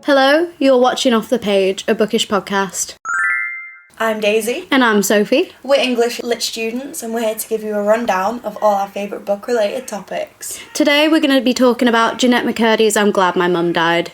Hello, you're watching Off the Page, a bookish podcast. I'm Daisy. And I'm Sophie. We're English Lit students and we're here to give you a rundown of all our favourite book-related topics. Today we're going to be talking about Jenette McCurdy's I'm Glad My Mum Died.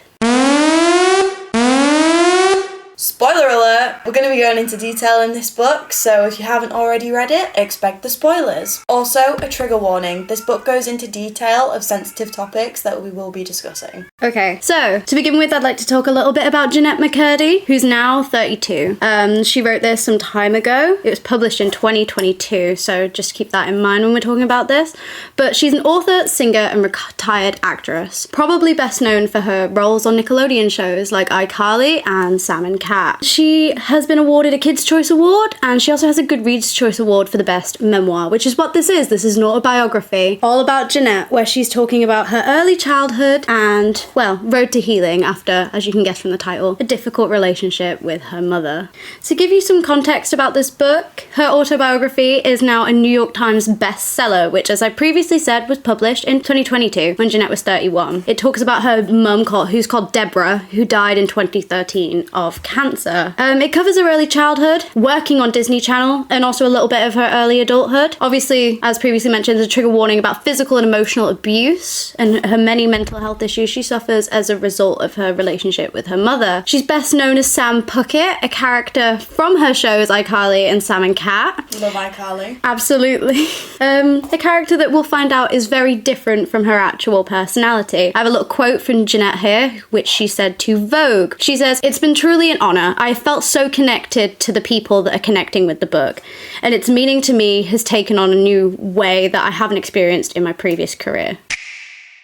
Spoiler alert! We're going to be going into detail in this book, so if you haven't already read it, expect the spoilers. Also, a trigger warning. This book goes into detail of sensitive topics that we will be discussing. Okay, so to begin with, I'd like to talk a little bit about Jenette McCurdy, who's now 32. She wrote this some time ago. It was published in 2022, so just keep that in mind when we're talking about this. But she's an author, singer, and retired actress. Probably best known for her roles on Nickelodeon shows like iCarly and Sam and Cat. She has been awarded a Kids' Choice Award, and she also has a Goodreads Choice Award for the best memoir, which is what this is. This is an autobiography all about Jenette, where she's talking about her early childhood and, well, road to healing after, as you can guess from the title, a difficult relationship with her mother. To give you some context about this book, her autobiography is now a New York Times bestseller, which, as I previously said, was published in 2022 when Jenette was 31. It talks about her mum, who's called Deborah, who died in 2013 of cancer. It covers her early childhood, working on Disney Channel, and also a little bit of her early adulthood. Obviously, as previously mentioned, there's a trigger warning about physical and emotional abuse and her many mental health issues she suffers as a result of her relationship with her mother. She's best known as Sam Puckett, a character from her shows iCarly and Sam and Cat. Love iCarly. Absolutely. A character that we'll find out is very different from her actual personality. I have a little quote from Jenette here, which she said to Vogue. She says, "It's been truly an honour. I felt so connected to the people that are connecting with the book, and its meaning to me has taken on a new way that I haven't experienced in my previous career."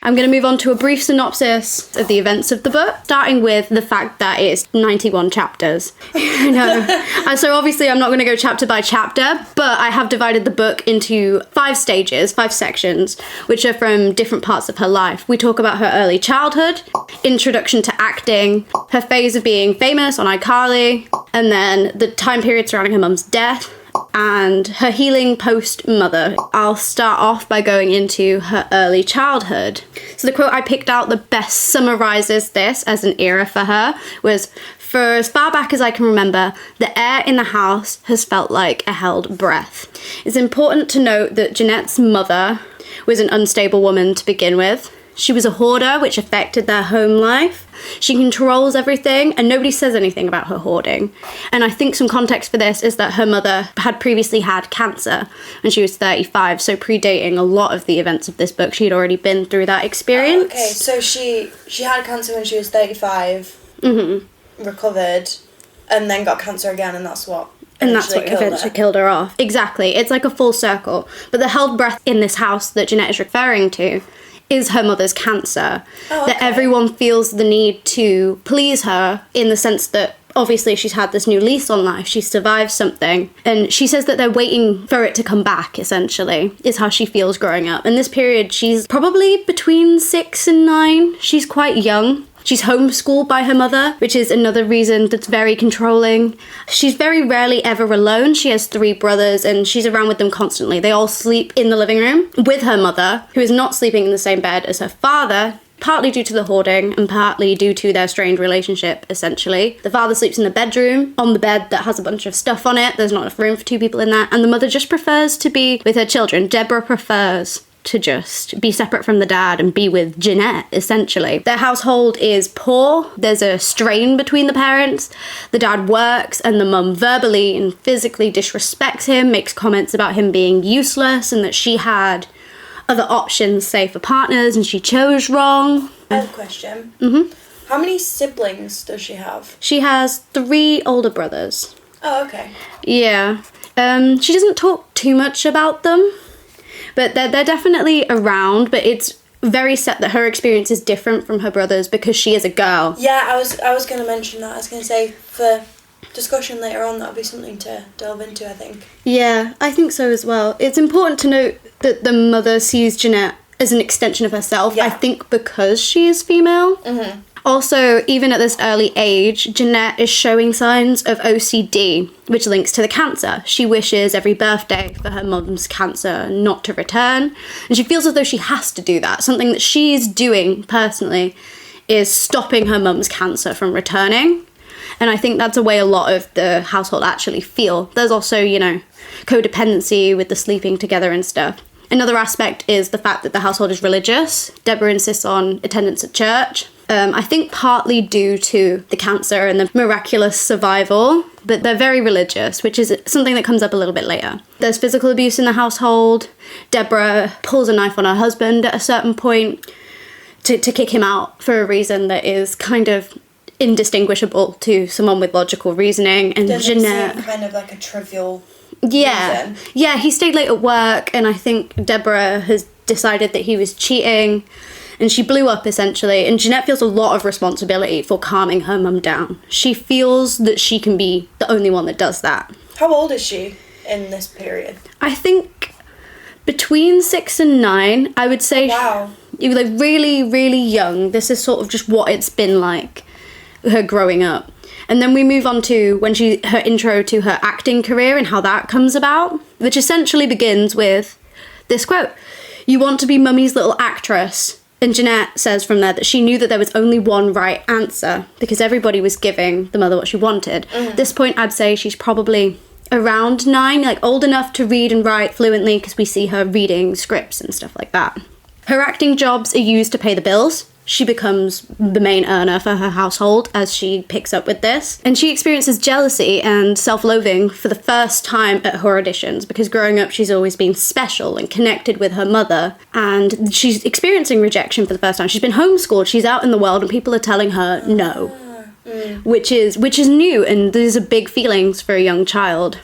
I'm going to move on to a brief synopsis of the events of the book, starting with the fact that it's 91 chapters. I know. So obviously I'm not going to go chapter by chapter, but I have divided the book into 5 stages, 5 sections, which are from different parts of her life. We talk about her early childhood, introduction to acting, her phase of being famous on iCarly, and then the time period surrounding her mum's death, and her healing post-mother. I'll start off by going into her early childhood. So the quote I picked out that best summarises this as an era for her was, "For as far back as I can remember, the air in the house has felt like a held breath." It's important to note that Jenette's mother was an unstable woman to begin with. She was a hoarder, which affected their home life. She controls everything, and nobody says anything about her hoarding. And I think some context for this is that her mother had previously had cancer when she was 35, so predating a lot of the events of this book. She had already been through that experience. Okay, so she had cancer when she was 35, recovered, and then got cancer again, and that's what... And that's what eventually killed her off. Exactly. It's like a full circle. But the held breath in this house that Jenette is referring to is her mother's cancer. Oh, okay. That everyone feels the need to please her in the sense that obviously she's had this new lease on life. She survived something. And she says that they're waiting for it to come back, essentially, is how she feels growing up. In this period, she's probably between 6 and 9. She's quite young. She's homeschooled by her mother, which is another reason that's very controlling. She's very rarely ever alone. She has 3 brothers and she's around with them constantly. They all sleep in the living room with her mother, who is not sleeping in the same bed as her father, partly due to the hoarding and partly due to their strained relationship, essentially. The father sleeps in the bedroom, on the bed that has a bunch of stuff on it. There's not enough room for 2 people in there. And the mother just prefers to be with her children. Deborah prefers to just be separate from the dad and be with Jenette, essentially. Their household is poor. There's a strain between the parents. The dad works and the mum verbally and physically disrespects him, makes comments about him being useless and that she had other options, say, for partners, and she chose wrong. I have a question. How many siblings does she have? She has 3 older brothers. Oh, okay. Yeah. She doesn't talk too much about them, but they're definitely around, but it's very set that her experience is different from her brother's because she is a girl. Yeah, I was going to mention that. I was going to say, for discussion later on, that'll be something to delve into, I think. Yeah, I think so as well. It's important to note that the mother sees Jenette as an extension of herself, I think because she is female. Also, even at this early age, Jenette is showing signs of OCD, which links to the cancer. She wishes every birthday for her mum's cancer not to return, and she feels as though she has to do that, something that she's doing personally is stopping her mum's cancer from returning. And I think that's a way a lot of the household actually feel. There's also, you know, codependency with the sleeping together and stuff. Another aspect is the fact that the household is religious. Deborah insists on attendance at church. I think partly due to the cancer and the miraculous survival, but they're very religious, which is something that comes up a little bit later. There's physical abuse in the household. Deborah pulls a knife on her husband at a certain point to kick him out for a reason that is kind of indistinguishable to someone with logical reasoning. And Doesn't Jenette seem kind of like a trivial reason. Yeah, he stayed late at work, and I think Deborah has decided that he was cheating, and she blew up essentially. And Jenette feels a lot of responsibility for calming her mum down. She feels that she can be the only one that does that. How old is she in this period? I think between 6 and 9, I would say. Wow. Like really, really young. This is sort of just what it's been like, her growing up. And then we move on to her intro to her acting career and how that comes about, which essentially begins with this quote: "You want to be Mummy's little actress." And Jenette says from there that she knew that there was only one right answer because everybody was giving the mother what she wanted. At this point, I'd say she's probably around 9, like old enough to read and write fluently because we see her reading scripts and stuff like that. Her acting jobs are used to pay the bills. She becomes the main earner for her household as she picks up with this. And she experiences jealousy and self-loathing for the first time at her auditions because growing up she's always been special and connected with her mother. And she's experiencing rejection for the first time. She's been homeschooled, she's out in the world, and people are telling her no. Which is new, and these are big feelings for a young child.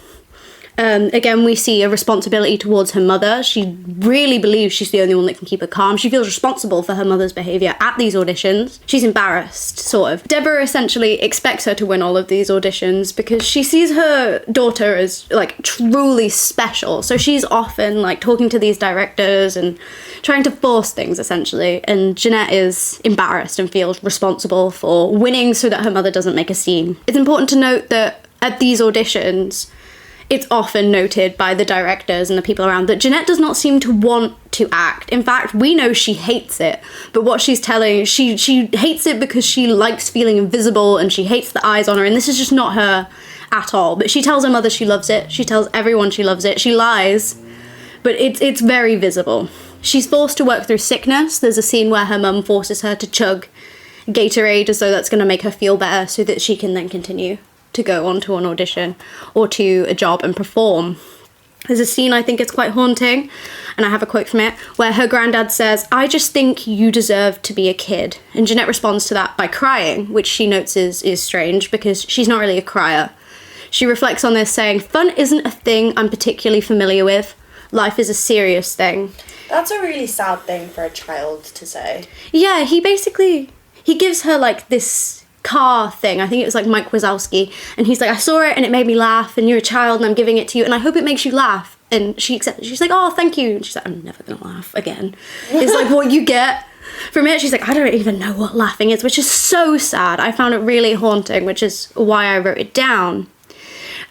Again, we see a responsibility towards her mother. She really believes she's the only one that can keep her calm. She feels responsible for her mother's behaviour at these auditions. She's embarrassed, sort of. Deborah essentially expects her to win all of these auditions because she sees her daughter as, like, truly special. So she's often, like, talking to these directors and trying to force things, essentially. And Jenette is embarrassed and feels responsible for winning so that her mother doesn't make a scene. It's important to note that at these auditions, it's often noted by the directors and the people around that Jenette does not seem to want to act. In fact, we know she hates it. But what she's telling, she hates it because she likes feeling invisible and she hates the eyes on her. And this is just not her at all. But she tells her mother she loves it. She tells everyone she loves it. She lies. But it's very visible. She's forced to work through sickness. There's a scene where her mum forces her to chug Gatorade as though that's going to make her feel better so that she can then continue to go on to an audition or to a job and perform. There's a scene I think is quite haunting, and I have a quote from it, where her granddad says, "I just think you deserve to be a kid." And Jenette responds to that by crying, which she notes is strange because she's not really a crier. She reflects on this saying, "Fun isn't a thing I'm particularly familiar with. Life is a serious thing." That's a really sad thing for a child to say. Yeah, he gives her like this car thing. I think it was like Mike Wazowski, and he's like, "I saw it and it made me laugh, and you're a child and I'm giving it to you and I hope it makes you laugh." And she accepts. She's like, "Oh, thank you." And she's like, "I'm never gonna laugh again." It's like what you get from it. She's like, "I don't even know what laughing is," which is so sad. I found it really haunting, which is why I wrote it down.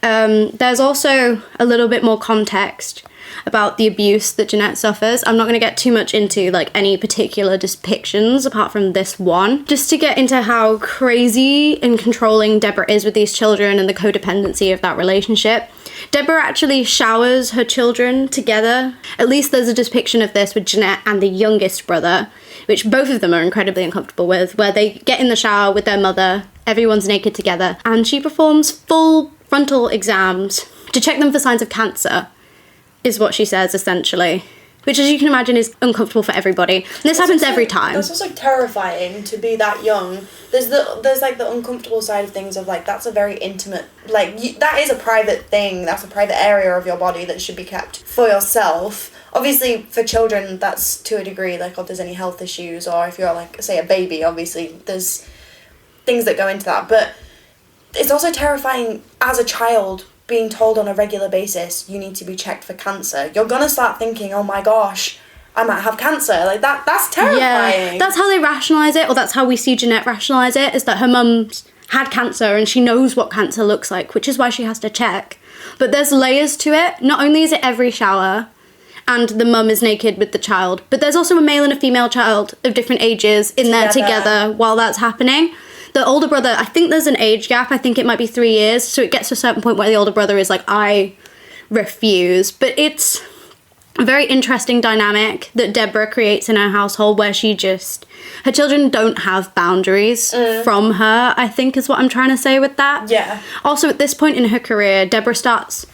There's also a little bit more context about the abuse that Jenette suffers. I'm not going to get too much into like any particular depictions apart from this one, just to get into how crazy and controlling Deborah is with these children and the codependency of that relationship. Deborah actually showers her children together. At least there's a depiction of this with Jenette and the youngest brother, which both of them are incredibly uncomfortable with, where they get in the shower with their mother, everyone's naked together, and she performs full frontal exams to check them for signs of cancer, is what she says, essentially. Which, as you can imagine, is uncomfortable for everybody. And this happens every time. That's also terrifying to be that young. There's like the uncomfortable side of things of like, that's a very intimate, like, that is a private thing. That's a private area of your body that should be kept for yourself. Obviously, for children, that's to a degree, like, if there's any health issues, or if you're, like, say, a baby, obviously, there's things that go into that. But it's also terrifying as a child being told on a regular basis you need to be checked for cancer. You're gonna start thinking, oh my gosh, I might have cancer. Like that's terrifying. Yeah, that's how they rationalise it, or that's how we see Jenette rationalise it, is that her mum's had cancer and she knows what cancer looks like, which is why she has to check. But there's layers to it. Not only is it every shower, and the mum is naked with the child. But there's also a male and a female child of different ages in there together while that's happening. The older brother, I think there's an age gap. I think it might be 3 years. So it gets to a certain point where the older brother is like, I refuse. But it's a very interesting dynamic that Deborah creates in her household where her children don't have boundaries from her, I think is what I'm trying to say with that. Yeah. Also, at this point in her career, Deborah starts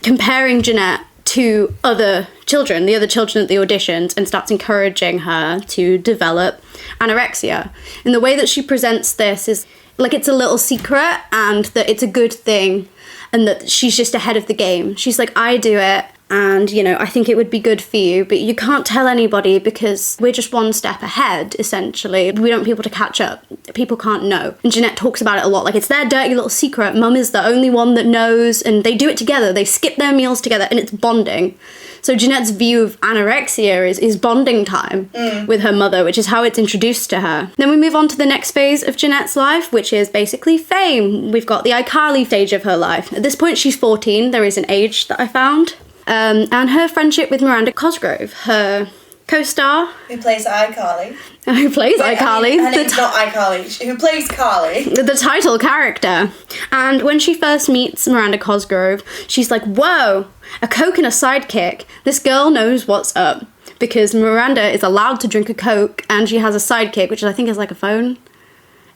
comparing Jenette to other children, the other children at the auditions, and starts encouraging her to develop anorexia. And the way that she presents this is like it's a little secret and that it's a good thing and that she's just ahead of the game. She's like, I do it and, I think it would be good for you, but you can't tell anybody because we're just one step ahead, essentially. We don't want people to catch up. People can't know. And Jenette talks about it a lot, like it's their dirty little secret. Mum is the only one that knows, and they do it together. They skip their meals together, and it's bonding. So Jenette's view of anorexia is bonding time with her mother, which is how it's introduced to her. Then we move on to the next phase of Jenette's life, which is basically fame. We've got the iCarly stage of her life. At this point, she's 14. There is an age that I found. And her friendship with Miranda Cosgrove, her co-star. Who plays iCarly. Who plays iCarly. Her name's not iCarly. Who plays Carly. The title character. And when she first meets Miranda Cosgrove, she's like, whoa, a Coke and a sidekick. This girl knows what's up. Because Miranda is allowed to drink a Coke and she has a sidekick, which I think is like a phone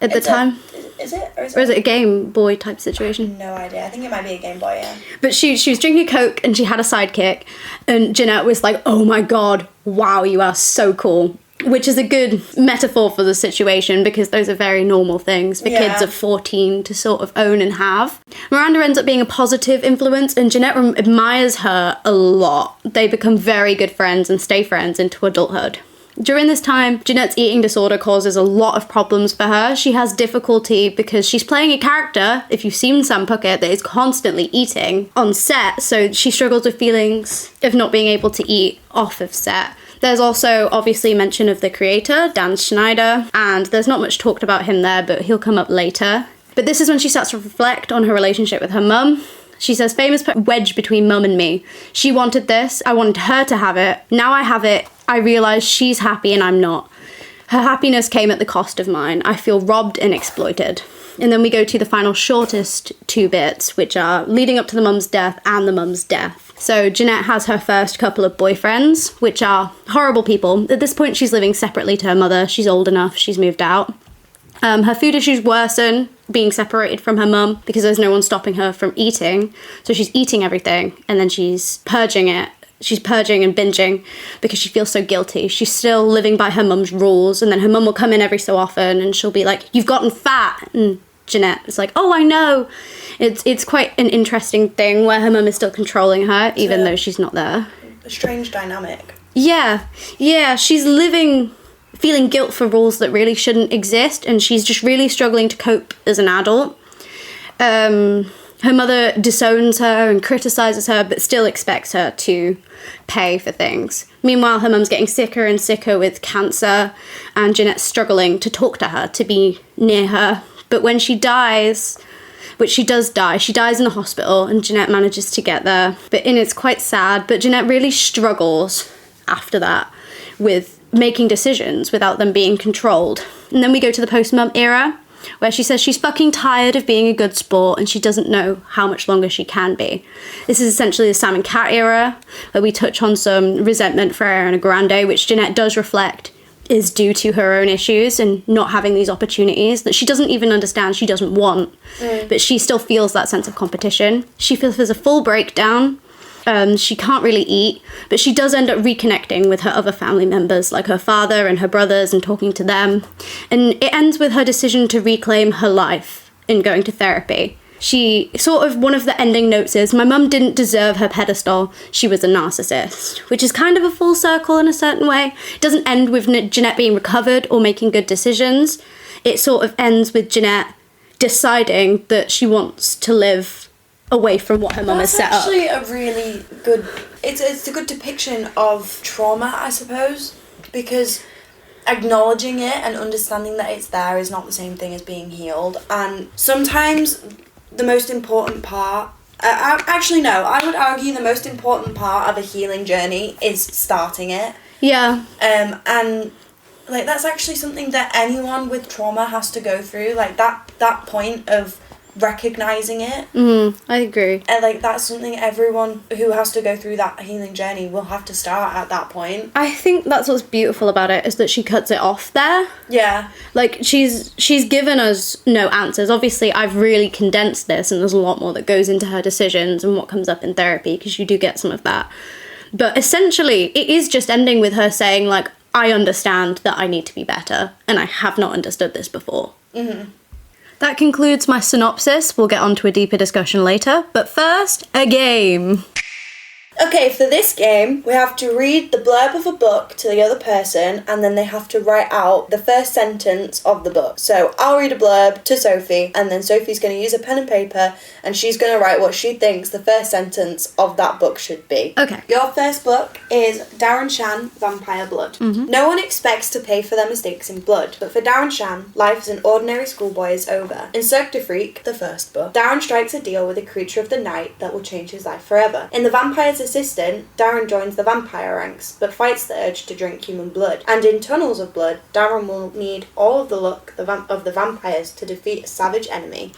at the time. Is it? Or is it a Game Boy type situation? No idea. I think it might be a Game Boy, yeah. But she was drinking Coke and she had a sidekick. And Jenette was like, oh my god, wow, you are so cool. Which is a good metaphor for the situation because those are very normal things for kids of 14 to sort of own and have. Miranda ends up being a positive influence and Jenette admires her a lot. They become very good friends and stay friends into adulthood. During this time, Jenette's eating disorder causes a lot of problems for her. She has difficulty because she's playing a character, if you've seen Sam Puckett, that is constantly eating on set, so she struggles with feelings of not being able to eat off of set. There's also obviously mention of the creator, Dan Schneider, and there's not much talked about him there, but he'll come up later. But this is when she starts to reflect on her relationship with her mum. She says, fame has put a wedge between mum and me. She wanted this, I wanted her to have it. Now I have it, I realise she's happy and I'm not. Her happiness came at the cost of mine. I feel robbed and exploited. And then we go to the final shortest two bits, which are leading up to the mum's death and the mum's death. So Jenette has her first couple of boyfriends, which are horrible people. At this point, she's living separately to her mother. She's old enough, she's moved out. Her food issues worsen, being separated from her mum because there's no one stopping her from eating. So she's eating everything and then she's purging it. She's purging and binging because she feels so guilty. She's still living by her mum's rules and then her mum will come in every so often and she'll be like, you've gotten fat. And Jenette is like, oh, I know. It's quite an interesting thing where her mum is still controlling her even though she's not there. A strange dynamic. Yeah, she's feeling guilt for rules that really shouldn't exist and she's just really struggling to cope as an adult. Her mother disowns her and criticises her but still expects her to pay for things. Meanwhile, her mum's getting sicker and sicker with cancer and Jenette's struggling to talk to her, to be near her. But when she dies, which she does die, she dies in the hospital and Jenette manages to get there. And it's quite sad, but Jenette really struggles after that with making decisions without them being controlled. And then we go to the post-mum era, where she says she's fucking tired of being a good sport and she doesn't know how much longer she can be. This is essentially the Sam and Cat era, where we touch on some resentment for Ariana Grande, which Jenette does reflect is due to her own issues and not having these opportunities that she doesn't even understand she doesn't want. But she still feels that sense of competition. She feels there's a full breakdown. She can't really eat, but she does end up reconnecting with her other family members, like her father and her brothers, and talking to them. And it ends with her decision to reclaim her life in going to therapy. She sort of, one of the ending notes is, my mum didn't deserve her pedestal, she was a narcissist, which is kind of a full circle in a certain way. It doesn't end with Jenette being recovered or making good decisions. It sort of ends with Jenette deciding that she wants to live away from what her mum has set up. That's actually a really good... It's a good depiction of trauma, I suppose, because acknowledging it and understanding that it's there is not the same thing as being healed. And sometimes the most important part Actually, no. I would argue the most important part of a healing journey is starting it. Yeah. And like that's actually something that anyone with trauma has to go through. Like that point of recognizing it. I agree. And like that's something everyone who has to go through that healing journey will have to start at that point. I think that's what's beautiful about it, is that she cuts it off there. Yeah. Like, she's given us no answers. Obviously, I've really condensed this, and there's a lot more that goes into her decisions and what comes up in therapy, because you do get some of that. But essentially, it is just ending with her saying, like, I understand that I need to be better, and I have not understood this before. Mm-hmm. That concludes my synopsis. We'll get on to a deeper discussion later. But first, a game. Okay, for this game, we have to read the blurb of a book to the other person, and then they have to write out the first sentence of the book. So I'll read a blurb to Sophie, and then Sophie's going to use a pen and paper, and she's going to write what she thinks the first sentence of that book should be. Okay. Your first book is Darren Shan, Vampire Blood. Mm-hmm. No one expects to pay for their mistakes in blood, but for Darren Shan, life as an ordinary schoolboy is over. In Cirque du Freak, the first book, Darren strikes a deal with a creature of the night that will change his life forever. In The Vampire's Assistant, Darren joins the vampire ranks, but fights the urge to drink human blood. And in Tunnels of Blood, Darren will need all of the luck of the vampires to defeat a savage enemy.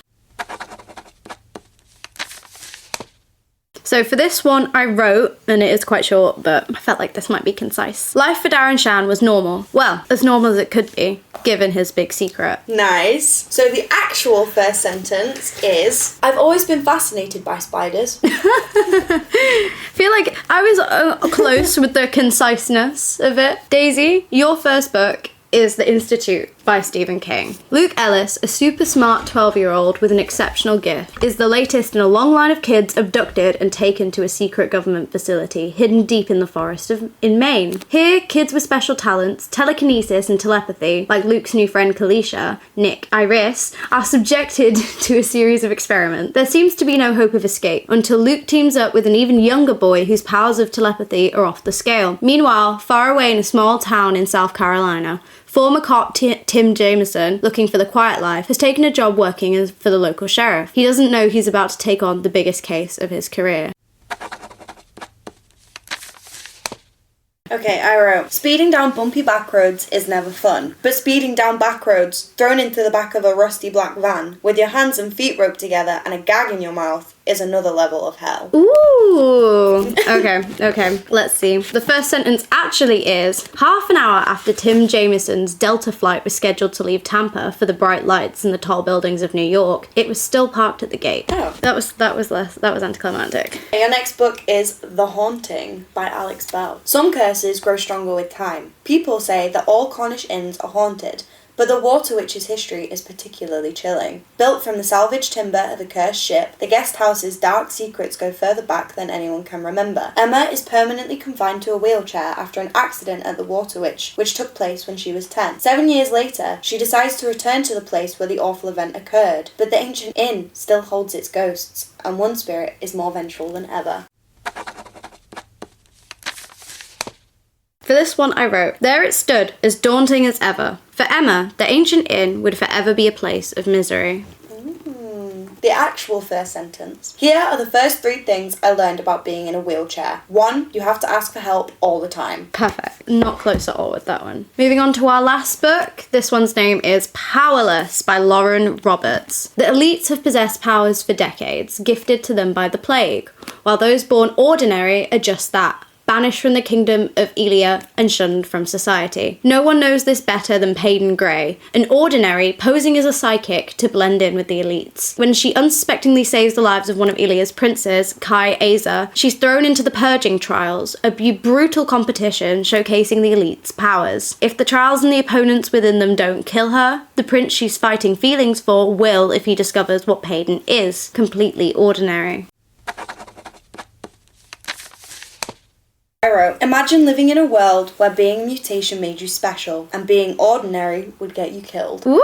So for this one, I wrote, and it is quite short, but I felt like this might be concise. Life for Darren Shan was normal. Well, as normal as it could be, given his big secret. Nice. So the actual first sentence is, I've always been fascinated by spiders. I feel like I was close with the conciseness of it. Daisy, your first book is The Institute by Stephen King. Luke Ellis, a super smart 12-year-old with an exceptional gift, is the latest in a long line of kids abducted and taken to a secret government facility hidden deep in the forest in Maine. Here, kids with special talents, telekinesis and telepathy, like Luke's new friend Kalisha, Nick, Iris, are subjected to a series of experiments. There seems to be no hope of escape until Luke teams up with an even younger boy whose powers of telepathy are off the scale. Meanwhile, far away in a small town in South Carolina, former cop Tim Jameson, looking for the quiet life, has taken a job working for the local sheriff. He doesn't know he's about to take on the biggest case of his career. Okay, I wrote, speeding down bumpy back roads is never fun, but speeding down back roads, thrown into the back of a rusty black van, with your hands and feet roped together and a gag in your mouth, is another level of hell. Ooh! Okay, let's see. The first sentence actually is, half an hour after Tim Jameson's Delta flight was scheduled to leave Tampa for the bright lights and the tall buildings of New York, it was still parked at the gate. Oh. That was anticlimactic. Your next book is The Haunting by Alex Bell. Some curses grow stronger with time. People say that all Cornish inns are haunted, but the Water Witch's history is particularly chilling. Built from the salvaged timber of a cursed ship, the guest house's dark secrets go further back than anyone can remember. Emma is permanently confined to a wheelchair after an accident at the Water Witch, which took place when she was 10. 7 years later, she decides to return to the place where the awful event occurred, but the ancient inn still holds its ghosts, and one spirit is more vengeful than ever. For this one I wrote, there it stood, as daunting as ever. For Emma, the ancient inn would forever be a place of misery. The actual first sentence. Here are the first 3 things I learned about being in a wheelchair. 1, you have to ask for help all the time. Perfect. Not close at all with that one. Moving on to our last book. This one's name is Powerless by Lauren Roberts. The elites have possessed powers for decades, gifted to them by the plague, while those born ordinary are just that. Banished from the kingdom of Elia and shunned from society. No one knows this better than Peyton Gray, an ordinary posing as a psychic to blend in with the elites. When she unsuspectingly saves the lives of one of Elia's princes, Kai Aza, she's thrown into the purging trials, a brutal competition showcasing the elites' powers. If the trials and the opponents within them don't kill her, the prince she's fighting feelings for will if he discovers what Peyton is, completely ordinary. I wrote, imagine living in a world where being a mutation made you special and being ordinary would get you killed. Woo!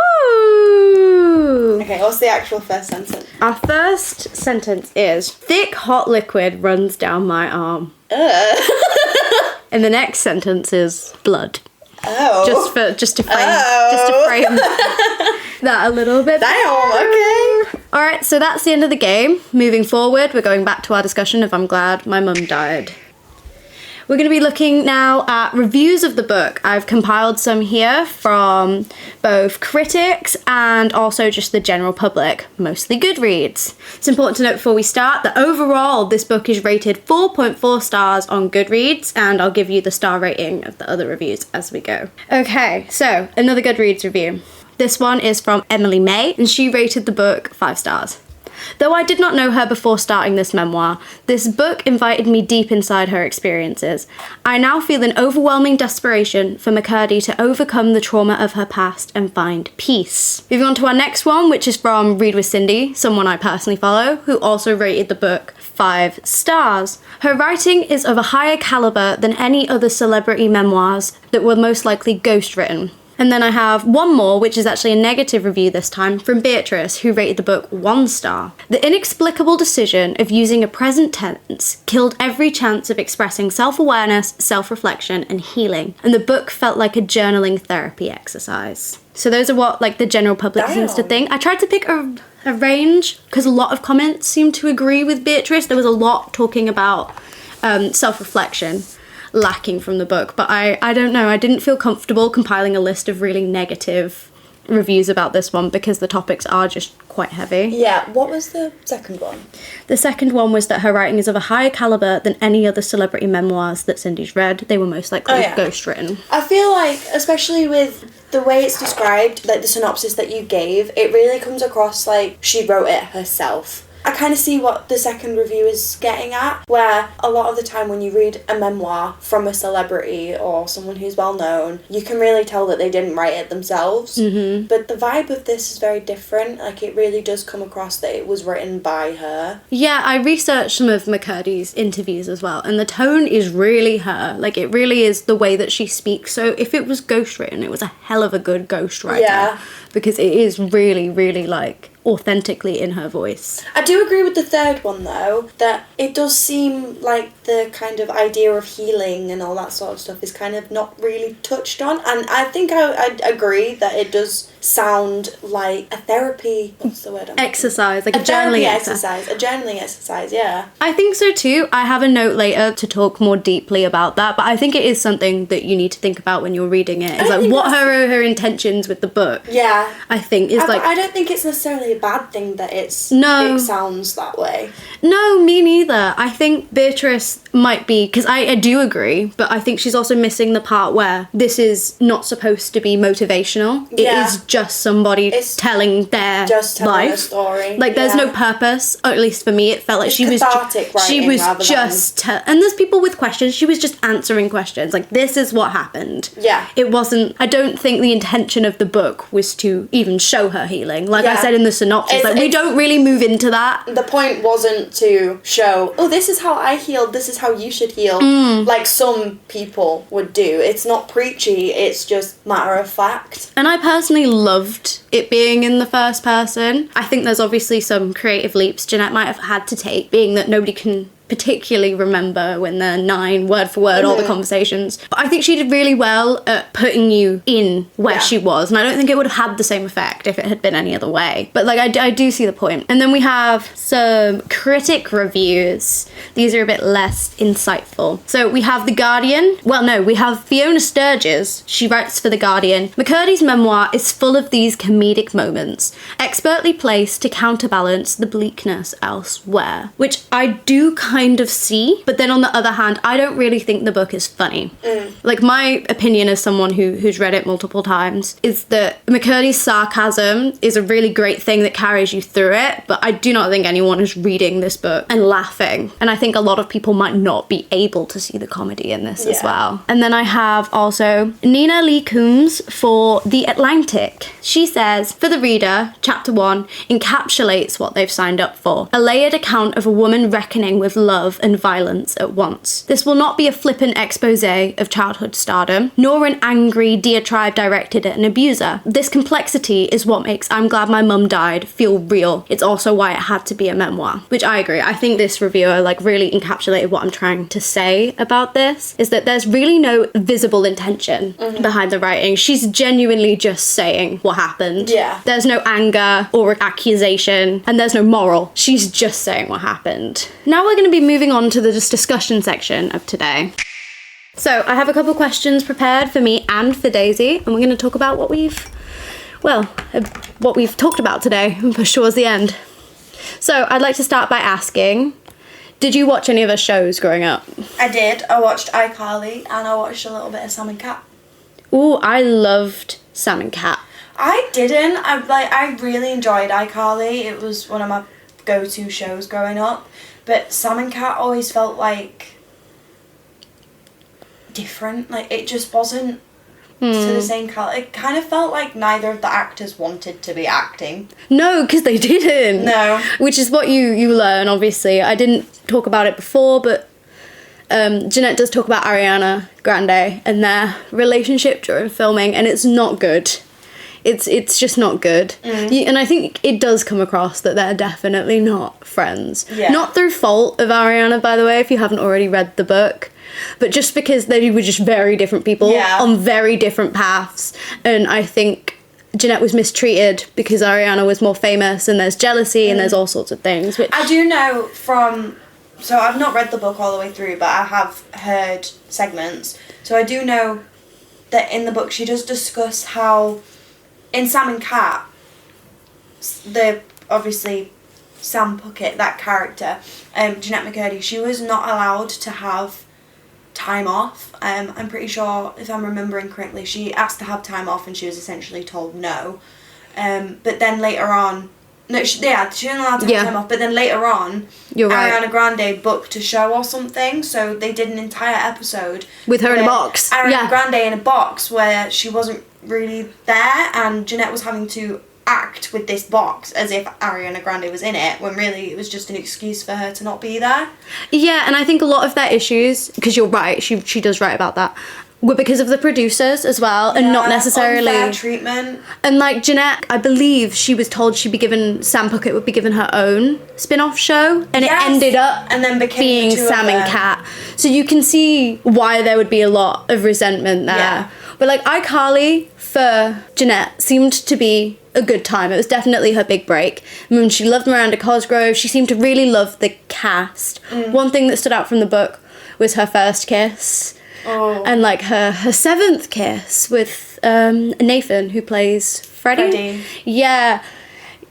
Okay, what's the actual first sentence? Our first sentence is, thick hot liquid runs down my arm. And the next sentence is blood. Oh. Just to frame that a little bit. Damn, okay. All right, so that's the end of the game. Moving forward, we're going back to our discussion of I'm glad my mum died. We're going to be looking now at reviews of the book. I've compiled some here from both critics and also just the general public, mostly Goodreads. It's important to note before we start that overall this book is rated 4.4 stars on Goodreads, and I'll give you the star rating of the other reviews as we go. Okay, so another Goodreads review. This one is from Emily May, and she rated the book 5 stars. Though I did not know her before starting this memoir, this book invited me deep inside her experiences. I now feel an overwhelming desperation for McCurdy to overcome the trauma of her past and find peace. Moving on to our next one, which is from Read with Cindy, someone I personally follow, who also rated the book 5 stars. Her writing is of a higher caliber than any other celebrity memoirs that were most likely ghostwritten. And then I have one more, which is actually a negative review this time, from Beatrice, who rated the book 1 star. The inexplicable decision of using a present tense killed every chance of expressing self-awareness, self-reflection, and healing. And the book felt like a journaling therapy exercise. So those are what the general public seems to think. I tried to pick a range because a lot of comments seem to agree with Beatrice. There was a lot talking about self-reflection lacking from the book, but I don't know, I didn't feel comfortable compiling a list of really negative reviews about this one because the topics are just quite heavy. Yeah, what was the second one? The second one was that her writing is of a higher caliber than any other celebrity memoirs that Cindy's read. They were most likely ghostwritten. I feel like, especially with the way it's described, the synopsis that you gave, it really comes across like she wrote it herself. I kind of see what the second review is getting at, where a lot of the time when you read a memoir from a celebrity or someone who's well known, you can really tell that they didn't write it themselves. Mm-hmm. But the vibe of this is very different. It really does come across that it was written by her. Yeah, I researched some of McCurdy's interviews as well, and the tone is really her. It really is the way that she speaks. So if it was ghostwritten, it was a hell of a good ghostwriter. Yeah. Because it is really, really authentically in her voice. I do agree with the third one though, that it does seem like the kind of idea of healing and all that sort of stuff is kind of not really touched on, and I think I'd agree that it does sound like a therapy, what's the word? Exercise, a journaling exercise. A journaling exercise, yeah. I think so too. I have a note later to talk more deeply about that, but I think it is something that you need to think about when you're reading it. It's what are her intentions with the book? Yeah. I think is I don't think it's necessarily a bad thing that it sounds that way. No, me neither. I think Beatrice might be, because I do agree, but I think she's also missing the part where this is not supposed to be motivational. It is just somebody telling their life. A story. There's no purpose, or at least for me it felt like it's she was just and there's people with questions, she was just answering questions. This is what happened. Yeah. It wasn't, I don't think the intention of the book was to even show her healing. I said in the synopsis, we don't really move into that. The point wasn't to show, this is how I healed, this is how you should heal, like some people would do. It's not preachy, it's just matter of fact. And I personally loved it being in the first person. I think there's obviously some creative leaps Jenette might have had to take, being that nobody can particularly remember when they're 9 word for word all the conversations, but I think she did really well at putting you in where she was, and I don't think it would have had the same effect if it had been any other way, but I do see the point. And then we have some critic reviews. These are a bit less insightful. So we have we have Fiona Sturgis. She writes for The Guardian. McCurdy's memoir is full of these comedic moments, expertly placed to counterbalance the bleakness elsewhere, which I do kind of see, but then on the other hand, I don't really think the book is funny. My opinion as someone who's read it multiple times is that McCurdy's sarcasm is a really great thing that carries you through it, but I do not think anyone is reading this book and laughing, and I think a lot of people might not be able to see the comedy in this as well. And then I have also Nina Lee Coombs for The Atlantic. She says, for the reader, chapter 1 encapsulates what they've signed up for, a layered account of a woman reckoning with love and violence at once. This will not be a flippant expose of childhood stardom, nor an angry diatribe directed at an abuser. This complexity is what makes I'm Glad My Mum Died feel real. It's also why it had to be a memoir, which I agree. I think this reviewer really encapsulated what I'm trying to say about this, is that there's really no visible intention behind the writing. She's genuinely just saying what happened. Yeah. There's no anger or accusation, and there's no moral. She's just saying what happened. Now we're going to be moving on to the discussion section of today. So I have a couple questions prepared for me and for Daisy, and we're going to talk about what we've talked about today and push towards the end. So I'd like to start by asking, did you watch any of her shows growing up? I did. I watched iCarly and I watched a little bit of Sam and Cat. Ooh, I loved Sam and Cat. I didn't. I really enjoyed iCarly. It was one of my go-to shows growing up. But Sam and Cat always felt different. It just wasn't to the same caliber. It kind of felt like neither of the actors wanted to be acting. No, because they didn't. No. Which is what you learn, obviously. I didn't talk about it before, but Jenette does talk about Ariana Grande and their relationship during filming, and it's not good. It's just not good. And I think it does come across that they're definitely not friends. Yeah. Not through fault of Ariana, by the way, if you haven't already read the book, but just because they were just very different people on very different paths. And I think Jenette was mistreated because Ariana was more famous, and there's jealousy and there's all sorts of things. Which I do know so I've not read the book all the way through, but I have heard segments. So I do know that in the book she does discuss how in Sam and Cat, obviously Sam Puckett, that character, Jenette McCurdy, she was not allowed to have time off. I'm pretty sure, if I'm remembering correctly, she asked to have time off and she was essentially told no. But then later on, she wasn't allowed to have time off, but then later on, Ariana Grande booked a show or something, so they did an entire episode with her in a box. Ariana Grande in a box where she wasn't really there, and Jenette was having to act with this box as if Ariana Grande was in it, when really it was just an excuse for her to not be there. Yeah, and I think a lot of their issues, because you're right, she does write about that, were because of the producers as well, and not necessarily unfair treatment. And Jenette, I believe she was told Sam Puckett would be given her own spin-off show, and it ended up and then being Sam and Cat. So you can see why there would be a lot of resentment there. Yeah. But iCarly for Jenette seemed to be a good time. It was definitely her big break. I mean, she loved Miranda Cosgrove. She seemed to really love the cast. One thing that stood out from the book was her first kiss. Oh. And her seventh kiss with Nathan, who plays Freddie. Yeah,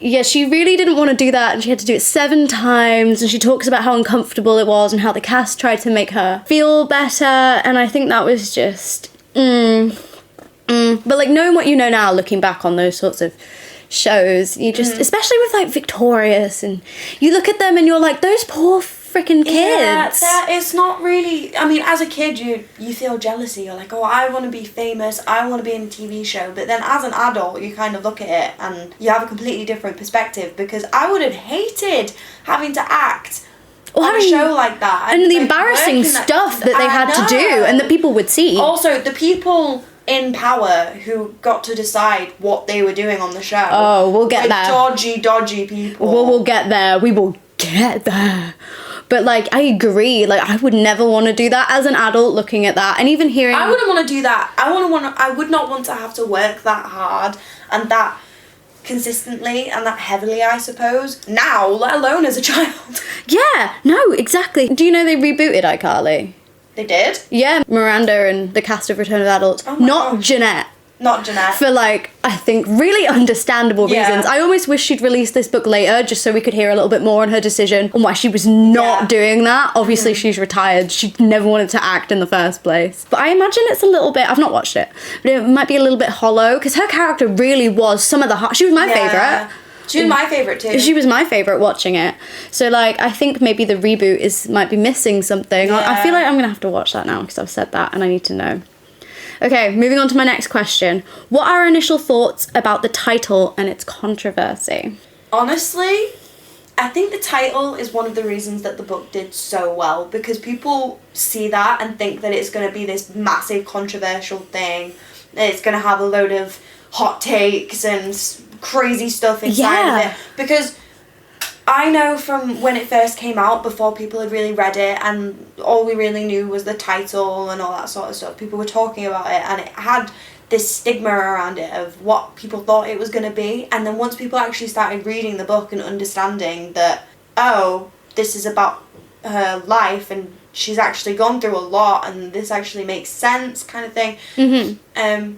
she really didn't want to do that, and she had to do it 7 times, and she talks about how uncomfortable it was and how the cast tried to make her feel better, and I think that was just But knowing what you know now, looking back on those sorts of shows, you just, especially with Victorious, and you look at them and you're like, those poor freaking kids. Yeah, it's not really, I mean, as a kid you feel jealousy. You're like, oh, I want to be famous, I want to be in a TV show. But then as an adult, you kind of look at it and you have a completely different perspective, because I would have hated having to act on a show like that. And the embarrassing stuff that they had to do and that people would see. Also, the people in power who got to decide what they were doing on the show. Oh, we'll get there. Dodgy people. We'll get there. We will get there. But I agree. I would never want to do that as an adult, looking at that, and even hearing. I wouldn't want to do that. I would not want to have to work that hard and that consistently and that heavily, I suppose. Now, let alone as a child. Yeah. No. Exactly. Do you know they rebooted iCarly? They did? Yeah. Miranda and the cast of Return of the Adults. Oh my Not gosh. Jenette. Not Jenette. For I think really understandable reasons. I almost wish she'd released this book later, just so we could hear a little bit more on her decision on why she was not doing that. Obviously she's retired. She never wanted to act in the first place. But I imagine it's a little bit, I've not watched it, but it might be a little bit hollow, because her character really was some of the she was my favourite. She was my favourite too. She was my favourite watching it. So I think maybe the reboot might be missing something. Yeah. I feel like I'm going to have to watch that now, because I've said that and I need to know. Okay, moving on to my next question. What are our initial thoughts about the title and its controversy? Honestly, I think the title is one of the reasons that the book did so well, because people see that and think that it's going to be this massive controversial thing. It's going to have a load of hot takes and crazy stuff inside of it. Because I know from when it first came out, before people had really read it, and all we really knew was the title and all that sort of stuff, people were talking about it, and it had this stigma around it of what people thought it was going to be. And then once people actually started reading the book and understanding that, oh, this is about her life and she's actually gone through a lot and this actually makes sense, kind of thing. I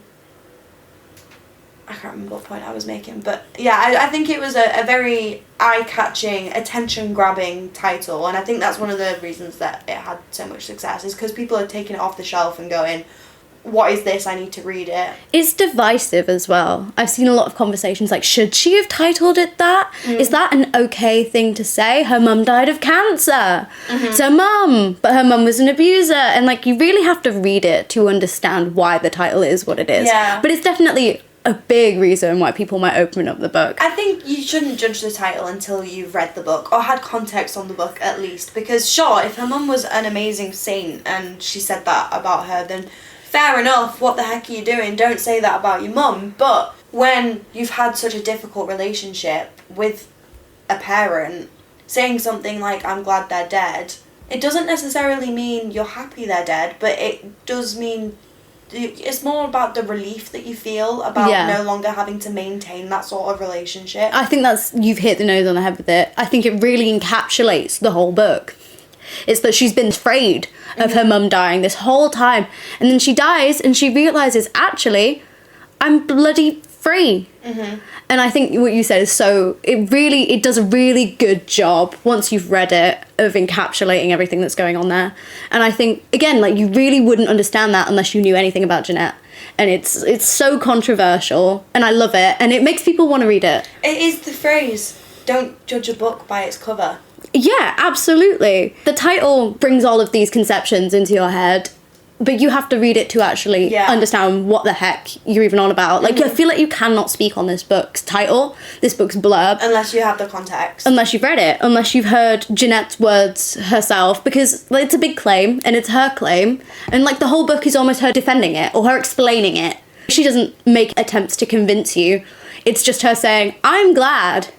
can't remember what point I was making, but yeah, I think it was a very eye-catching, attention-grabbing title, and I think that's one of the reasons that it had so much success, is because people are taking it off the shelf and going, what is this? I need to read it. It's divisive as well. I've seen a lot of conversations like, should she have titled it that? Is that an okay thing to say? Her mum died of cancer. It's her mum, but her mum was an abuser. And like, you really have to read it to understand why the title is what it is. Yeah. But it's definitely a big reason why people might open up the book. I think you shouldn't judge the title until you've read the book, or had context on the book at least. Because sure, if her mum was an amazing saint and she said that about her, then fair enough, what the heck are you doing? Don't say that about your mum. But when you've had such a difficult relationship with a parent, saying something like, I'm glad they're dead, it doesn't necessarily mean you're happy they're dead, but it does mean it's more about the relief that you feel about no longer having to maintain that sort of relationship. I think you've hit the nose on the head with it. I think it really encapsulates the whole book. It's that she's been afraid of her mum dying this whole time. And then she dies and she realises, actually, I'm bloody free. And I think what you said is it does a really good job, once you've read it, of encapsulating everything that's going on there. And I think, again, like, you really wouldn't understand that unless you knew anything about Jenette. And it's so controversial, and I love it, and it makes people want to read it. It is the phrase, don't judge a book by its cover. Yeah, absolutely. The title brings all of these conceptions into your head, but you have to read it to actually understand what the heck you're even on about. Like, I feel like you cannot speak on this book's title, this book's blurb. Unless you have the context. Unless you've read it. Unless you've heard Jenette's words herself. Because like, it's a big claim, and it's her claim. And like, the whole book is almost her defending it, or her explaining it. She doesn't make attempts to convince you. It's just her saying, I'm glad,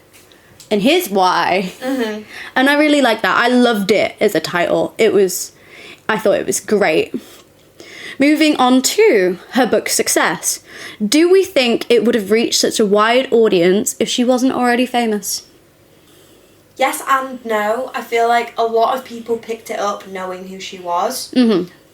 and here's why. And I really like that. I loved it as a title. I thought it was great. Moving on to her book's success. Do we think it would have reached such a wide audience if she wasn't already famous? Yes and no. I feel like a lot of people picked it up knowing who she was.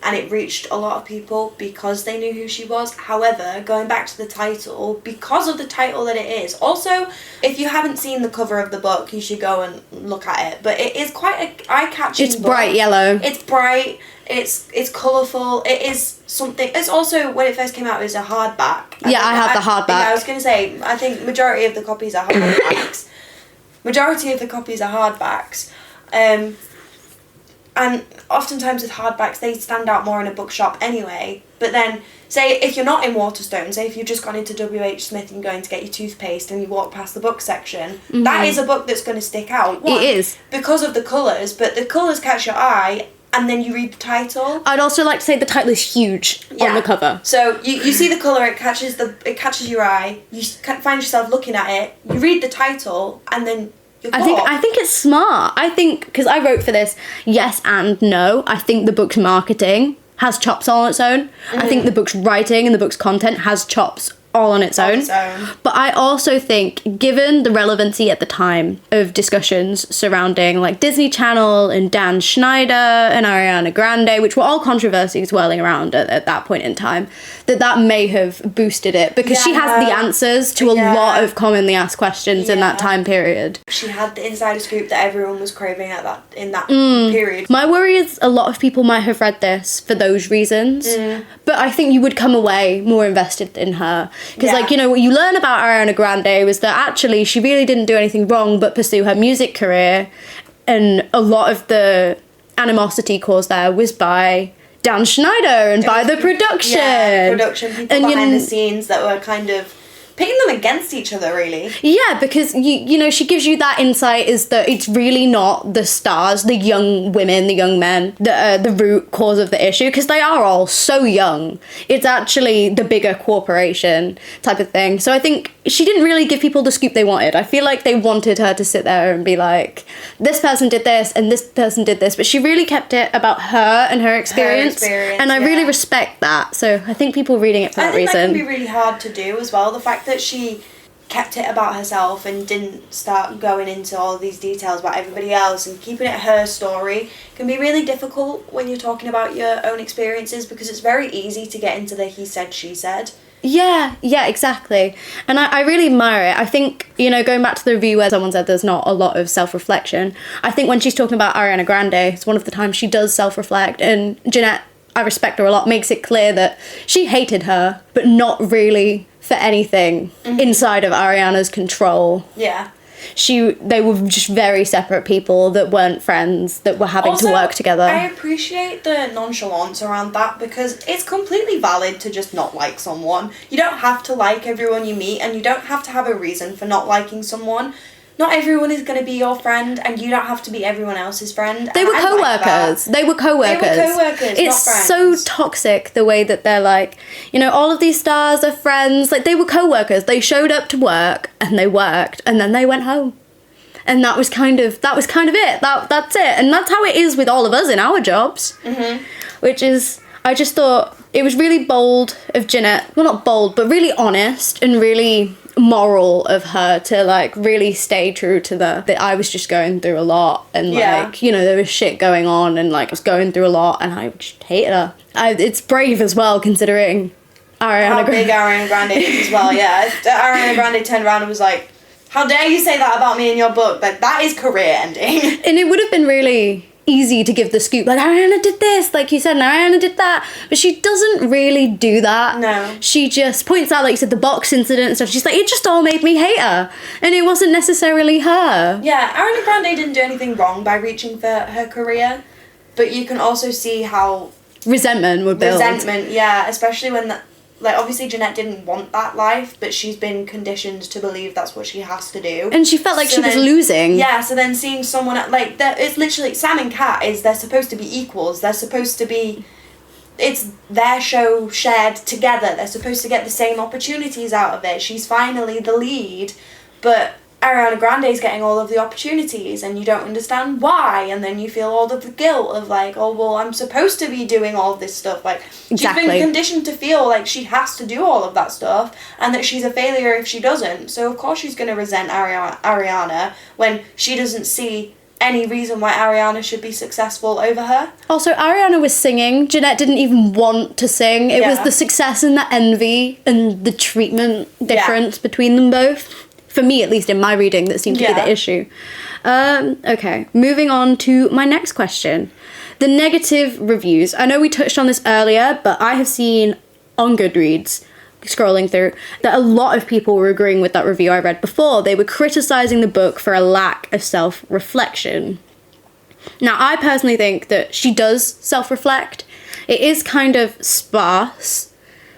And it reached a lot of people because they knew who she was. However, going back to the title, because of the title that it is. Also, if you haven't seen the cover of the book, you should go and look at it. But it is quite an eye-catching book. It's bright yellow. It's bright. It's colourful. It is something. It's also, when it first came out, it was a hardback. I have the hardback. Yeah, I was going to say, I think majority of the copies are hardbacks. And oftentimes with hardbacks, they stand out more in a bookshop anyway. But then, say if you're not in Waterstone, say if you've just gone into W.H. Smith and going to get your toothpaste and you walk past the book section, that is a book that's going to stick out. It is. Because of the colours, but the colours catch your eye, and then you read the title. I'd also like to say the title is huge on the cover. So you see the colour, it catches your eye, you find yourself looking at it, you read the title, and then I think it's smart. I think, because I wrote for this, yes and no. I think the book's marketing has chops all on its own. I think the book's writing and the book's content has chops all on its own. But I also think, given the relevancy at the time of discussions surrounding like Disney Channel and Dan Schneider and Ariana Grande, which were all controversies whirling around at that point in time, that may have boosted it, because she has the answers to a lot of commonly asked questions in that time period. She had the insider scoop that everyone was craving in that period. My worry is a lot of people might have read this for those reasons, but I think you would come away more invested in her. Because, like, you know, what you learn about Ariana Grande was that actually she really didn't do anything wrong but pursue her music career, and a lot of the animosity caused there was by Dan Schneider and by the production. Yeah, production people and behind the scenes that were kind of pitting them against each other, really. Yeah, because, you know, she gives you that insight is that it's really not the stars, the young women, the young men, that are the root cause of the issue, because they are all so young. It's actually the bigger corporation type of thing. So I think she didn't really give people the scoop they wanted. I feel like they wanted her to sit there and be like, this person did this and this person did this, but she really kept it about her and her experience. And I really respect that. So I think people reading it for that reason. I think that can be really hard to do as well. The fact that she kept it about herself and didn't start going into all of these details about everybody else and keeping it her story can be really difficult when you're talking about your own experiences, because it's very easy to get into the he said, she said. Yeah, exactly. And I really admire it. I think, you know, going back to the review where someone said there's not a lot of self-reflection, I think when she's talking about Ariana Grande, it's one of the times she does self-reflect, and Jenette, I respect her a lot, makes it clear that she hated her, but not really for anything inside of Ariana's control. Yeah. They were just very separate people that weren't friends, that were having to work together. I appreciate the nonchalance around that, because it's completely valid to just not like someone. You don't have to like everyone you meet, and you don't have to have a reason for not liking someone. Not everyone is going to be your friend, and you don't have to be everyone else's friend. They were co-workers. It's so toxic the way that they're like, you know, all of these stars are friends. Like, they were co-workers. They showed up to work and they worked and then they went home. And that was kind of it. That's it. And that's how it is with all of us in our jobs. Mm-hmm. Which is, I just thought it was really bold of Jenette. Well, not bold, but really honest and really moral of her to like really stay true to that I was just going through a lot, and like, you know, there was shit going on, and like I was going through a lot, and I just hated her. It's brave as well, considering how big Ariana Grande is as well. Yeah, Ariana Grande turned around and was like, how dare you say that about me in your book? Like, that is career ending. And it would have been really easy to give the scoop, like, Ariana did this, like you said, and Ariana did that, but she doesn't really do that. No. She just points out, like you said, the box incident and stuff. She's like, it just all made me hate her, and it wasn't necessarily her. Yeah, Ariana Grande didn't do anything wrong by reaching for her career, but you can also see how resentment would build. Yeah, especially when that, like, obviously Jenette didn't want that life, but she's been conditioned to believe that's what she has to do. And she felt like she was losing. Yeah, so then seeing someone, like, it's literally, Sam and Kat they're supposed to be equals. They're supposed to be, it's their show shared together. They're supposed to get the same opportunities out of it. She's finally the lead, but Ariana Grande's getting all of the opportunities, and you don't understand why, and then you feel all of the guilt of like, oh, well, I'm supposed to be doing all of this stuff. Like, she's been conditioned to feel like she has to do all of that stuff, and that she's a failure if she doesn't. So of course she's going to resent Ariana when she doesn't see any reason why Ariana should be successful over her. Also, Ariana was singing. Jenette didn't even want to sing. It was the success and the envy and the treatment difference between them both. For me, at least in my reading, that seemed to be the issue. Okay, moving on to my next question. The negative reviews. I know we touched on this earlier, but I have seen on Goodreads, scrolling through, that a lot of people were agreeing with that review I read before. They were criticising the book for a lack of self-reflection. Now, I personally think that she does self-reflect. It is kind of sparse.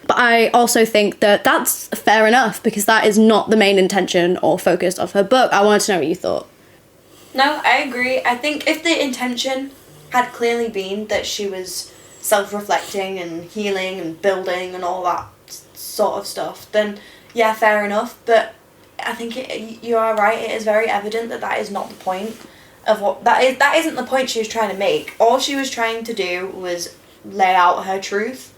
But I also think that that's fair enough, because that is not the main intention or focus of her book. I wanted to know what you thought. No, I agree. I think if the intention had clearly been that she was self-reflecting and healing and building and all that sort of stuff, then yeah, fair enough. But I think you are right. It is very evident that that is not the point of what that isn't the point she was trying to make. All she was trying to do was lay out her truth,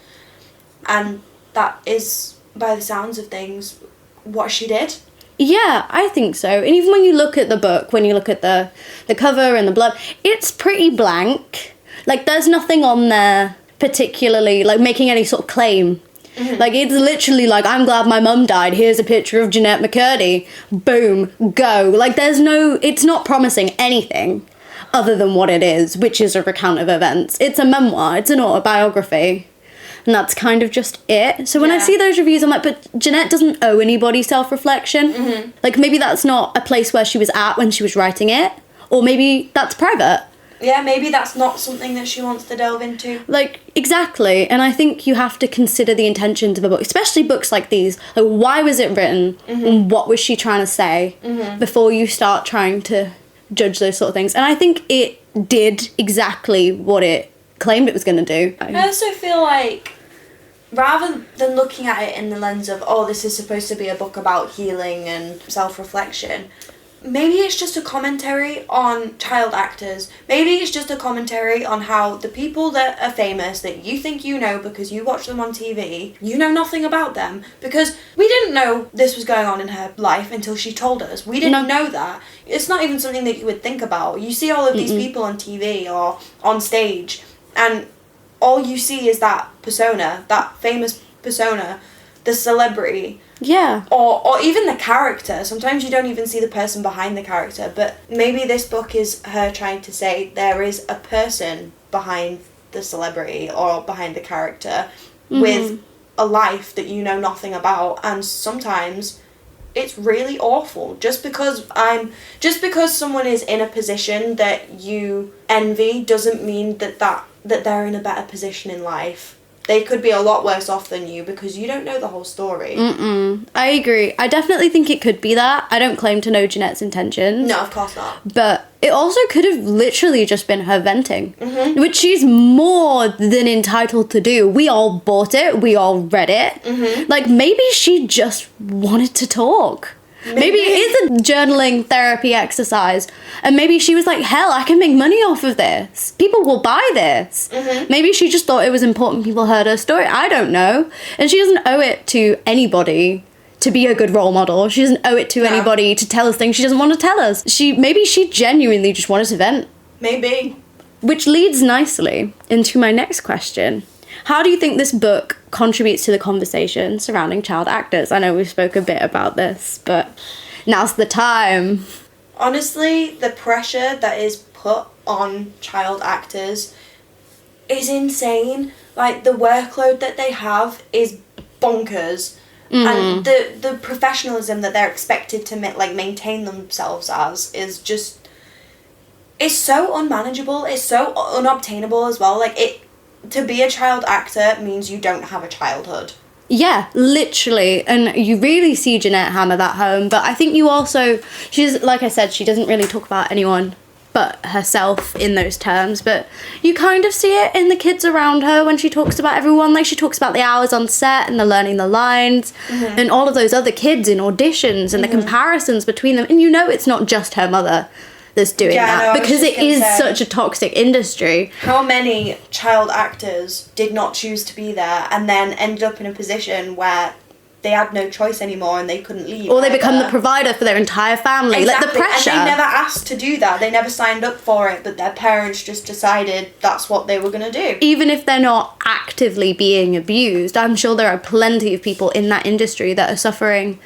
and that is, by the sounds of things, what she did. Yeah, I think so. And even when you look at the book, when you look at the cover and the blood, it's pretty blank. Like, there's nothing on there particularly, like, making any sort of claim. Mm-hmm. Like, it's literally like, I'm glad my mum died. Here's a picture of Jenette McCurdy. Boom, go. Like, it's not promising anything other than what it is, which is a recount of events. It's a memoir. It's an autobiography. And that's kind of just it. So when I see those reviews, I'm like, but Jenette doesn't owe anybody self-reflection. Mm-hmm. Like, maybe that's not a place where she was at when she was writing it. Or maybe that's private. Yeah, maybe that's not something that she wants to delve into. Like, exactly. And I think you have to consider the intentions of a book, especially books like these. Like, why was it written? And what was she trying to say before you start trying to judge those sort of things? And I think it did exactly what it claimed it was going to do. I also feel like, rather than looking at it in the lens of, oh, this is supposed to be a book about healing and self-reflection, maybe it's just a commentary on child actors. Maybe it's just a commentary on how the people that are famous, that you think you know because you watch them on TV, you know nothing about them. Because we didn't know this was going on in her life until she told us. We didn't know that. It's not even something that you would think about. You see all of these people on TV or on stage, and all you see is that persona, that famous persona, the celebrity. Yeah. Or even the character. Sometimes you don't even see the person behind the character, but maybe this book is her trying to say there is a person behind the celebrity or behind the character with a life that you know nothing about, and sometimes it's really awful. Just because someone is in a position that you envy doesn't mean that they're in a better position in life. They could be a lot worse off than you because you don't know the whole story. I agree. I definitely think it could be that. I don't claim to know Jenette's intentions. No, of course not. But it also could have literally just been her venting, which she's more than entitled to do. We all bought it. We all read it. Like, maybe she just wanted to talk. Maybe it is a journaling therapy exercise. And maybe she was like, hell, I can make money off of this. People will buy this. Maybe she just thought it was important people heard her story. I don't know. And she doesn't owe it to anybody to be a good role model. She doesn't owe it to anybody to tell us things she doesn't want to tell us. Maybe she genuinely just wanted to vent. Maybe. Which leads nicely into my next question. How do you think this book contributes to the conversation surrounding child actors? I know we spoke a bit about this, but now's the time. Honestly, the pressure that is put on child actors is insane. Like, the workload that they have is bonkers. And the professionalism that they're expected to maintain themselves as is just... It's so unmanageable. It's so unobtainable as well. To be a child actor means you don't have a childhood. Yeah, literally. And you really see Jenette hammer that home. But I think you also... She's, like I said, she doesn't really talk about anyone but herself in those terms. But you kind of see it in the kids around her when she talks about everyone. Like, she talks about the hours on set and the learning the lines and all of those other kids in auditions and the comparisons between them. And you know it's not just her mother that's doing that, because it is such a toxic industry. How many child actors did not choose to be there and then ended up in a position where they had no choice anymore and they couldn't leave? Or they become the provider for their entire family. Exactly. Like, the pressure. And they never asked to do that. They never signed up for it, but their parents just decided that's what they were going to do. Even if they're not actively being abused, I'm sure there are plenty of people in that industry that are suffering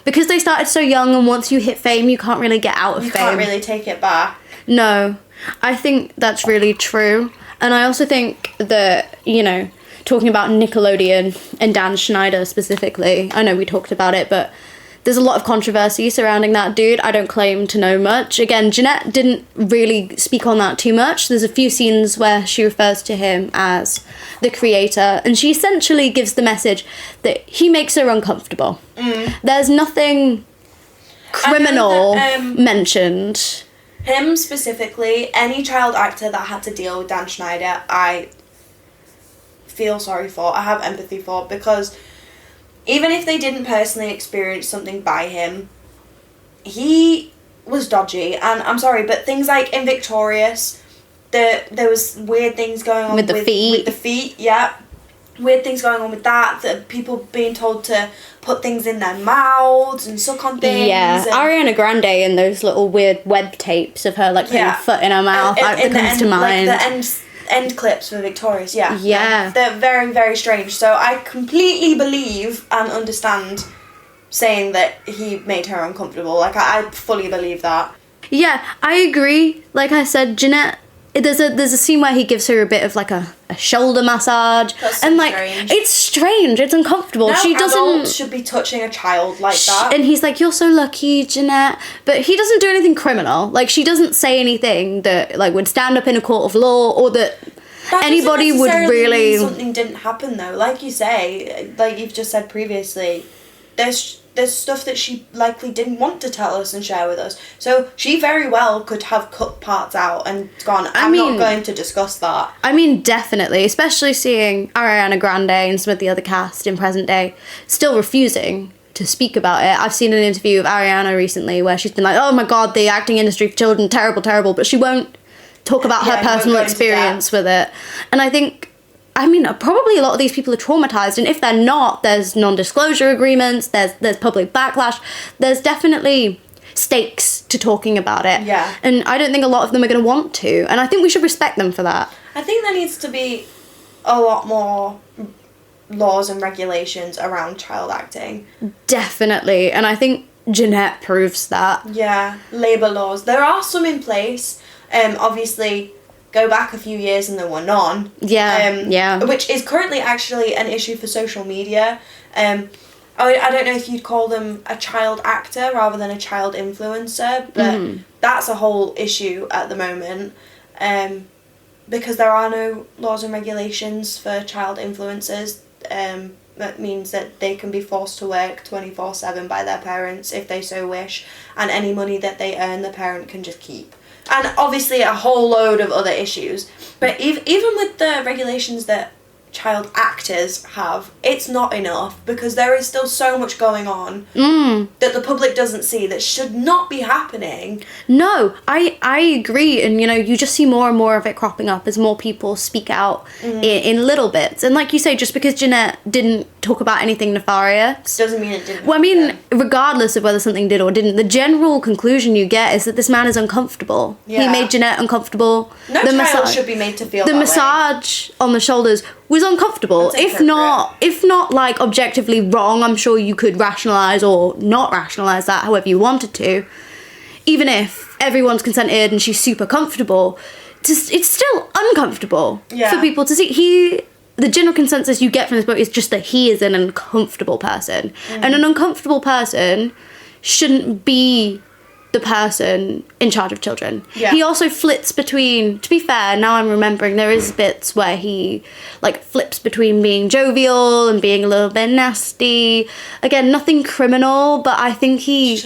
because they started so young, and once you hit fame, you can't really get out of fame. You can't really take it back. No, I think that's really true. And I also think that, talking about Nickelodeon and Dan Schneider specifically, I know we talked about it, but there's a lot of controversy surrounding that dude. I don't claim to know much. Again, Jenette didn't really speak on that too much. There's a few scenes where she refers to him as the creator, and she essentially gives the message that he makes her uncomfortable. There's nothing criminal mentioned. Him specifically, any child actor that had to deal with Dan Schneider, I feel sorry for. I have empathy for, because even if they didn't personally experience something by him, he was dodgy. And I'm sorry, but things like in Victorious, there was weird things going on with the feet. With the feet, yeah. Weird things going on with that people being told to put things in their mouths and suck on things. Yeah, Ariana Grande and those little weird web tapes of her putting a foot in her mouth. That comes to mind. Like the end clips for Victorious, yeah. Yeah. They're very, very strange. So I completely believe and understand saying that he made her uncomfortable. Like, I fully believe that. Yeah, I agree. Like I said, Jenette there's a scene where he gives her a bit of like a shoulder massage. That's so and like strange. it's strange, it's uncomfortable. No She doesn't adult should be touching a child like that. and he's like, "You're so lucky, Jenette," but he doesn't do anything criminal. Like, she doesn't say anything that like would stand up in a court of law, or that anybody would really mean something didn't happen though. Like you say, like you've just said previously, there's stuff that she likely didn't want to tell us and share with us. So she very well could have cut parts out and gone, I'm not going to discuss that. I mean, definitely, especially seeing Ariana Grande and some of the other cast in present day still refusing to speak about it. I've seen an interview of Ariana recently where she's been like, oh my god, the acting industry for children, terrible, but she won't talk about her personal experience with it. And I think, I mean, probably a lot of these people are traumatized, and if they're not, there's non-disclosure agreements, there's public backlash, there's definitely stakes to talking about it. Yeah. And I don't think a lot of them are going to want to, and I think we should respect them for that. I think there needs to be a lot more laws and regulations around child acting. Definitely, and I think Jenette proves that. Yeah, labour laws. There are some in place. Obviously, go back a few years and there were none. Yeah. Which is currently actually an issue for social media. I don't know if you'd call them a child actor rather than a child influencer, but that's a whole issue at the moment. Because there are no laws and regulations for child influencers. That means that they can be forced to work 24/7 by their parents if they so wish, and any money that they earn the parent can just keep. And obviously a whole load of other issues. But even with the regulations that child actors have, it's not enough, because there is still so much going on that the public doesn't see that should not be happening. No, I agree, and you just see more and more of it cropping up as more people speak out in little bits. And like you say, just because Jenette didn't talk about anything nefarious Doesn't mean it didn't. well, I mean, regardless of whether something did or didn't, the general conclusion you get is that this man is uncomfortable. Yeah. He made Jenette uncomfortable. No child should be made to feel the that way. massage on the shoulders was uncomfortable. That's If not like objectively wrong, I'm sure you could rationalize or not rationalize that however you wanted to. Even if everyone's consented and she's super comfortable, it's still uncomfortable for people to see. The general consensus you get from this book is just that he is an uncomfortable person. And an uncomfortable person shouldn't be the person in charge of children. Yeah. He also flits between, to be fair, now I'm remembering, there is bits where he like flips between being jovial and being a little bit nasty. Again, nothing criminal, but I think he's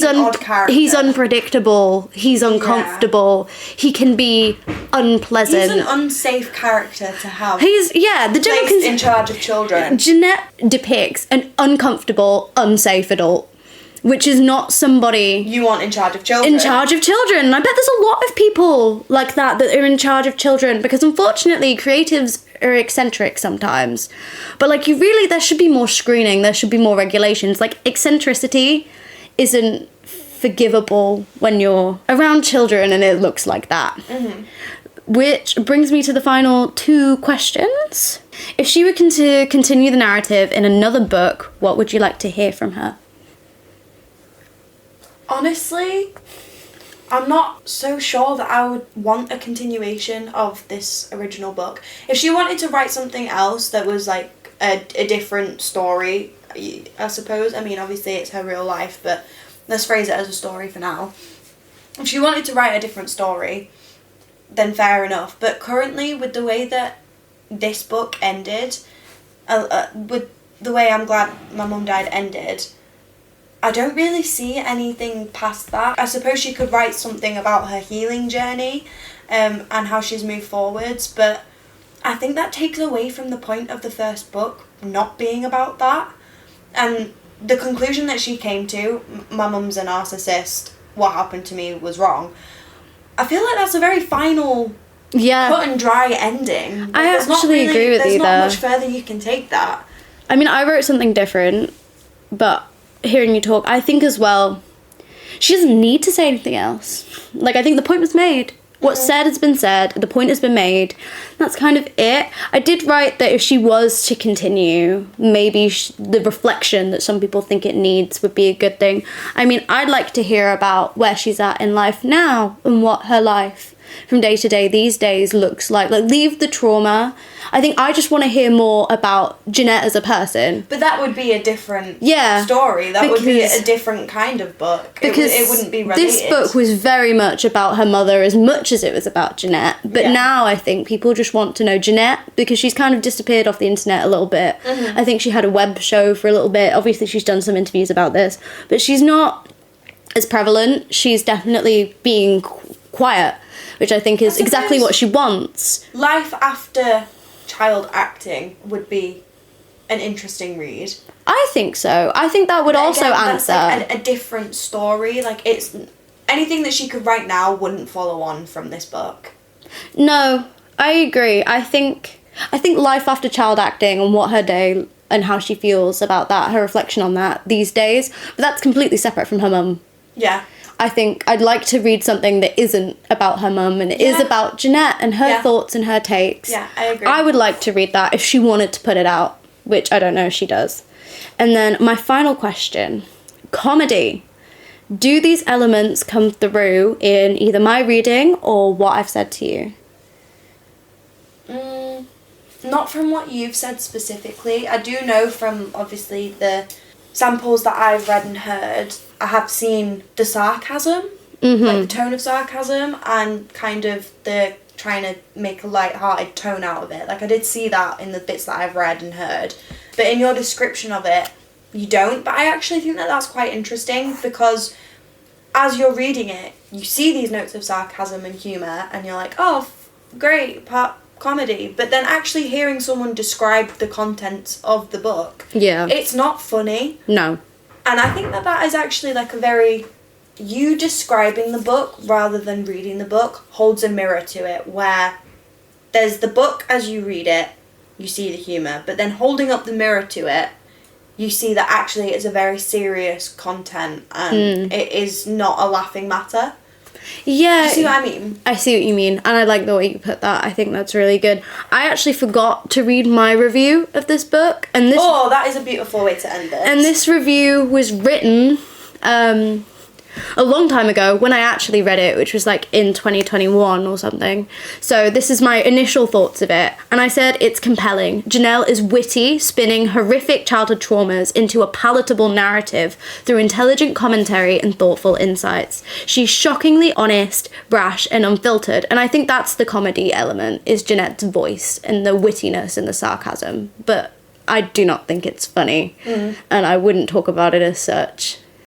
odd character. He's unpredictable. He's uncomfortable. Yeah. He can be unpleasant. He's an unsafe character to have. The general in charge of children. Jenette depicts an uncomfortable, unsafe adult, which is not somebody you want in charge of children. And I bet there's a lot of people like that are in charge of children, because unfortunately creatives are eccentric sometimes. But like, there should be more screening, there should be more regulations. Like, eccentricity isn't forgivable when you're around children and it looks like that. Which brings me to the final two questions. If she were to continue the narrative in another book, what would you like to hear from her? Honestly, I'm not so sure that I would want a continuation of this original book. If she wanted to write something else that was like a different story, I suppose. I mean, obviously it's her real life, but let's phrase it as a story for now. If she wanted to write a different story, then fair enough. But currently, with the way that this book ended, with the way I'm Glad My Mum Died ended, I don't really see anything past that. I suppose she could write something about her healing journey and how she's moved forwards, but I think that takes away from the point of the first book not being about that. And the conclusion that she came to, my mum's a narcissist, what happened to me was wrong, I feel like that's a very final, cut and dry ending. Like, I actually agree with you there. There's not much further you can take that. I mean, I wrote something different, but hearing you talk, I think as well, she doesn't need to say anything else. Like, I think the point was made. What's said has been said. The point has been made. That's kind of it. I did write that if she was to continue, maybe the reflection that some people think it needs would be a good thing. I mean, I'd like to hear about where she's at in life now and what her life from day to day these days looks like leave the trauma. I think I just want to hear more about Jenette as a person. But that would be a different Yeah, story. That would be a different kind of book. Because it wouldn't be related. this book was very much about her mother as much as it was about Jenette. But now I think people just want to know Jenette because she's kind of disappeared off the internet a little bit. I think she had a web show for a little bit. Obviously, she's done some interviews about this. But she's not as prevalent. She's definitely being quiet, which I think is exactly what she wants. Life after child acting would be an interesting read. I think so. I think that would also answer. That's like a different story. Like, it's anything that she could write now wouldn't follow on from this book. No, I agree. I think life after child acting and what her day and how she feels about that, her reflection on that these days, but that's completely separate from her mum. Yeah. I think I'd like to read something that isn't about her mum and it is about Jenette and her thoughts and her takes. Yeah, I agree. I would like to read that if she wanted to put it out, which I don't know if she does. And then my final question, comedy. Do these elements come through in either my reading or what I've said to you? Not from what you've said specifically. I do know from, obviously, the samples that I've read and heard, I have seen the sarcasm, like the tone of sarcasm, and kind of the trying to make a light-hearted tone out of it. Like, I did see that in the bits that I've read and heard. But in your description of it, you don't. But I actually think that that's quite interesting because as you're reading it, you see these notes of sarcasm and humour, and you're like, oh, great, comedy. But then actually hearing someone describe the contents of the book, it's not funny. No. And I think that that is actually like a very... You describing the book rather than reading the book holds a mirror to it, where there's the book as you read it, you see the humour, but then holding up the mirror to it, you see that actually it's a very serious content and it is not a laughing matter. Yeah. Do you see what I mean? I see what you mean, and I like the way you put that. I think that's really good. I actually forgot to read my review of this book, and this... Oh, that is a beautiful way to end it. And this review was written a long time ago when I actually read it, which was like in 2021 or something. So this is my initial thoughts of it. And I said, it's compelling. Janelle is witty, spinning horrific childhood traumas into a palatable narrative through intelligent commentary and thoughtful insights. She's shockingly honest, brash, and unfiltered. And I think that's the comedy element, is Jenette's voice and the wittiness and the sarcasm. But I do not think it's funny. And I wouldn't talk about it as such.